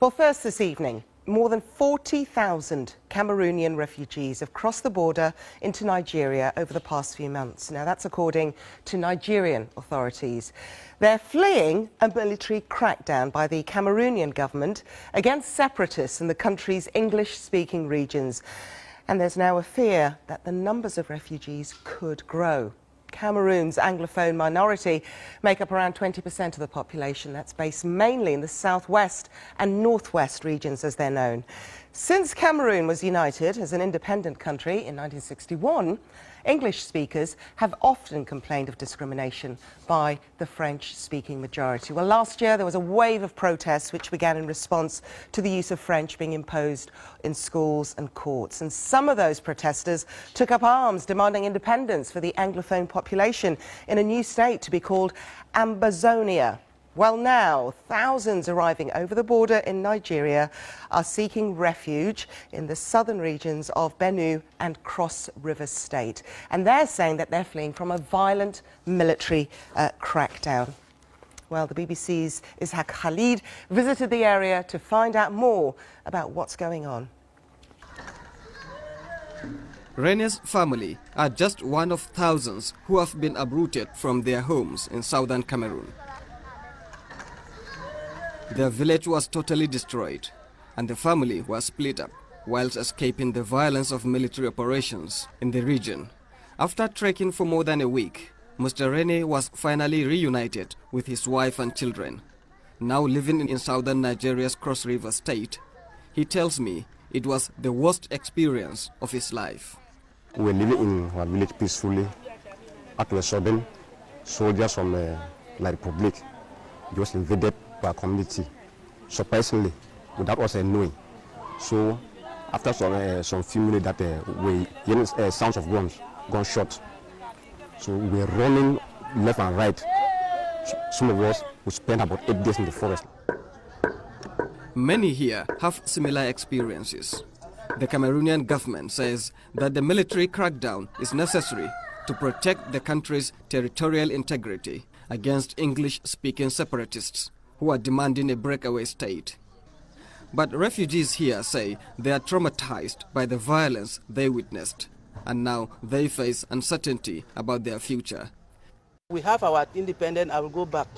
Well, first this evening, more than 40,000 Cameroonian refugees have crossed the border into Nigeria over the past few months. Now, that's according to Nigerian authorities. They're fleeing a military crackdown by the Cameroonian government against separatists in the country's English-speaking regions. And there's now a fear that the numbers of refugees could grow. Cameroon's Anglophone minority make up around 20% of the population. That's based mainly in the southwest and northwest regions, as they're known. Since Cameroon was united as an independent country in 1961, English speakers have often complained of discrimination by the French-speaking majority. Well, last year there was a wave of protests which began in response to the use of French being imposed in schools and courts. And some of those protesters took up arms demanding independence for the Anglophone population in a new state to be called Ambazonia. Well, now, thousands arriving over the border in Nigeria are seeking refuge in the southern regions of Benue and Cross River State. And they're saying that they're fleeing from a violent military crackdown. Well, the BBC's Ishaq Khalid visited the area to find out more about what's going on. Rene's family are just one of thousands who have been uprooted from their homes in southern Cameroon. Their village was totally destroyed, and the family was split up whilst escaping the violence of military operations in the region. After trekking for more than a week, Mr. Rene was finally reunited with his wife and children. Now living in southern Nigeria's Cross River State, he tells me it was the worst experience of his life. We were living in our village peacefully. At the sudden, soldiers from the Republic just invaded our community, surprisingly, without us knowing. So, after some few minutes that we hearing sounds of gunshots. So we were running left and right. Some of us would spend about 8 days in the forest. Many here have similar experiences. The Cameroonian government says that the military crackdown is necessary to protect the country's territorial integrity against English-speaking separatists who are demanding a breakaway state. But refugees here say they are traumatized by the violence they witnessed, and now they face uncertainty about their future. We have our independence, I will go back.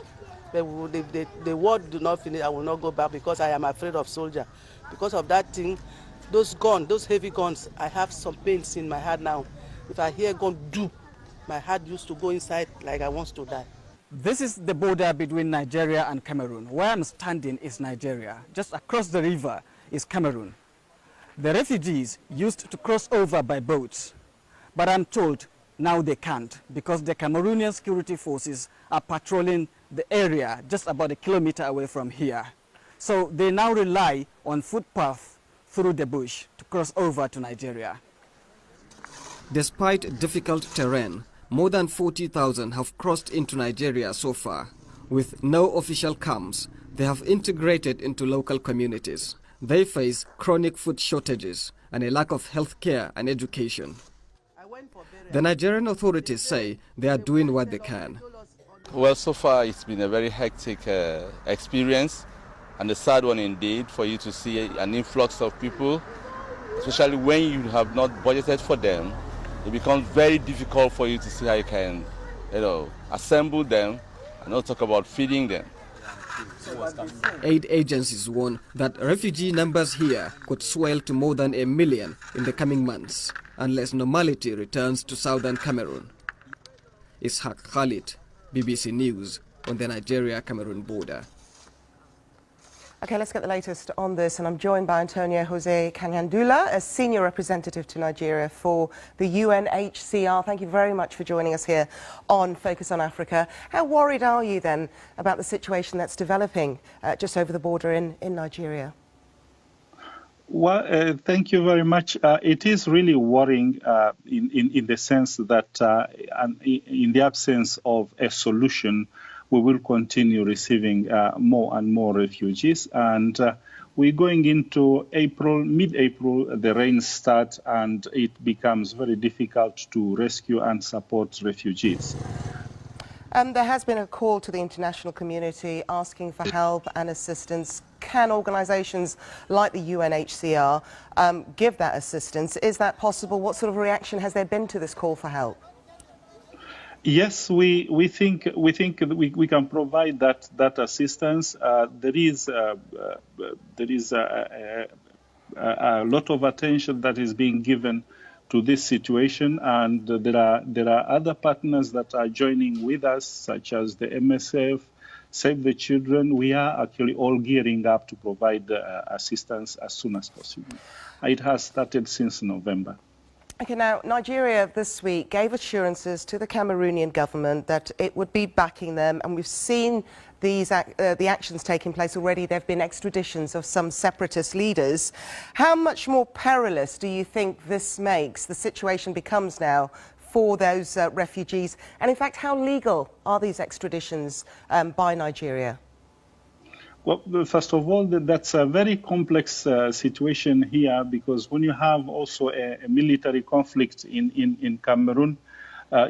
But the war do not finish, I will not go back because I am afraid of soldiers. Because of that thing, those guns, those heavy guns, I have some pains in my heart now. If I hear gun do, my heart used to go inside like I want to die. This is the border between Nigeria and Cameroon. Where I'm standing is Nigeria. Just across the river is Cameroon. The refugees used to cross over by boats, but I'm told now they can't because the Cameroonian security forces are patrolling the area just about a kilometer away from here. So they now rely on footpaths through the bush to cross over to Nigeria. Despite difficult terrain, more than 40,000 have crossed into Nigeria so far. With no official camps, they have integrated into local communities. They face chronic food shortages and a lack of health care and education. The Nigerian authorities say they are doing what they can. Well, so far it's been a very hectic experience and a sad one indeed for you to see an influx of people, especially when you have not budgeted for them. It becomes very difficult for you to see how you can, assemble them and not talk about feeding them. Aid agencies warn that refugee numbers here could swell to more than 1 million in the coming months unless normality returns to southern Cameroon. Ishaq Khalid, BBC News, on the Nigeria-Cameroon border. OK, let's get the latest on this, and I'm joined by Antonio Jose Kanyandula, a senior representative to Nigeria for the UNHCR. Thank you very much for joining us here on Focus on Africa. How worried are you then about the situation that's developing just over the border in Nigeria? Well, thank you very much. It is really worrying in the sense that in the absence of a solution, we will continue receiving more and more refugees. And we're going into April, mid-April, the rains start and it becomes very difficult to rescue and support refugees. There has been a call to the international community asking for help and assistance. Can organisations like the UNHCR give that assistance? Is that possible? What sort of reaction has there been to this call for help? Yes, we think we can provide that assistance. There is a lot of attention that is being given to this situation, and there are other partners that are joining with us, such as the MSF, Save the Children. We are actually all gearing up to provide assistance as soon as possible. It has started since November. Okay, now, Nigeria this week gave assurances to the Cameroonian government that it would be backing them, and we've seen these the actions taking place already. There have been extraditions of some separatist leaders. How much more perilous do you think this makes, the situation becomes now for those refugees? And in fact, how legal are these extraditions by Nigeria? Well, first of all, that's a very complex situation here, because when you have also a military conflict in Cameroon,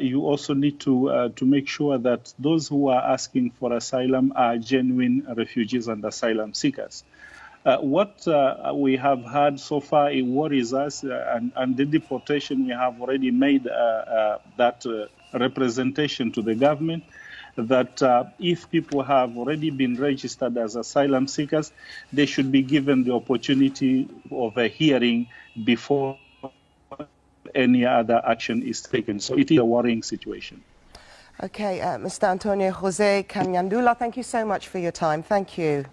you also need to make sure that those who are asking for asylum are genuine refugees and asylum seekers. What we have had so far, it worries us, and the deportation, we have already made that representation to the government, that if people have already been registered as asylum seekers, they should be given the opportunity of a hearing before any other action is taken. So it is a worrying situation. Okay, Mr. Antonio Jose Kanyandula, thank you so much for your time. Thank you.